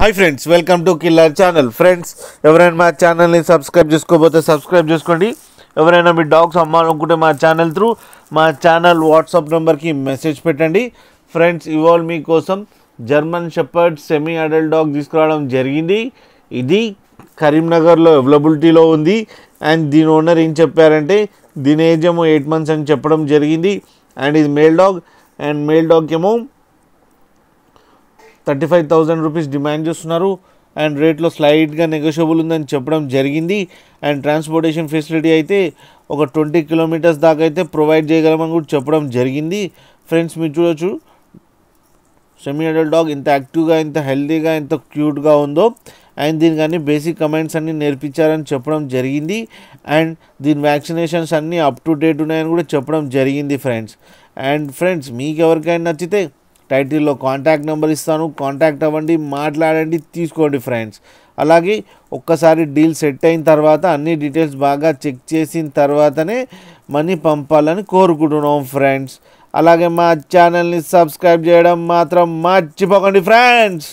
Hi friends, welcome to killer channel. Friends, ఎవరైనా మా ఛానల్ని సబ్స్క్రైబ్ చేసుకోకపోతే సబ్స్క్రైబ్ చేసుకోండి. ఎవరైనా మీ డాగ్స్ అమ్మాలనుకుంటే మా ఛానల్ త్రూ మా ఛానల్ వాట్సాప్ నెంబర్కి మెసేజ్ పెట్టండి. ఫ్రెండ్స్, ఇవాళ మీకోసం German shepherd semi adult dog తీసుకురావడం జరిగింది. ఇది కరీంనగర్లో అవైలబిలిటీలో ఉంది. అండ్ దీని ఓనర్ ఏం చెప్పారంటే దీని ఏజ్ ఏమో 8 months అని చెప్పడం జరిగింది. అండ్ ఇది male dog. And male dog ఏమో 35,000 రూపీస్ డిమాండ్ చేస్తున్నారు. అండ్ రేట్లో స్లైట్గా నెగోషియబుల్ ఉందని చెప్పడం జరిగింది. అండ్ ట్రాన్స్పోర్టేషన్ ఫెసిలిటీ అయితే ఒక 20 kilometers దాకా అయితే ప్రొవైడ్ చేయగలమని కూడా చెప్పడం జరిగింది. ఫ్రెండ్స్, మీరు చూడొచ్చు సెమీ అడల్ట్ డాగ్ ఎంత యాక్టివ్గా, ఎంత హెల్తీగా, ఎంత క్యూట్గా ఉందో. అండ్ దీనికి అన్ని బేసిక్ కమెంట్స్ అన్నీ నేర్పించారని చెప్పడం జరిగింది. అండ్ దీని వ్యాక్సినేషన్స్ అన్నీ అప్ టు డేట్ ఉన్నాయని కూడా చెప్పడం జరిగింది ఫ్రెండ్స్. అండ్ ఫ్రెండ్స్, మీకు ఎవరికైనా నచ్చితే టైటిల్లో కాంటాక్ట్ నెంబర్ ఇస్తాను, కాంటాక్ట్ అవ్వండి, మాట్లాడండి, తీసుకోండి ఫ్రెండ్స్. అలాగే ఒక్కసారి డీల్ సెట్ అయిన తర్వాత అన్ని డీటెయిల్స్ బాగా చెక్ చేసిన తర్వాతనే మనీ పంపాలని కోరుకుంటున్నాం ఫ్రెండ్స్. అలాగే మా ఛానల్ని సబ్స్క్రైబ్ చేయడం మాత్రం మర్చిపోకండి ఫ్రెండ్స్.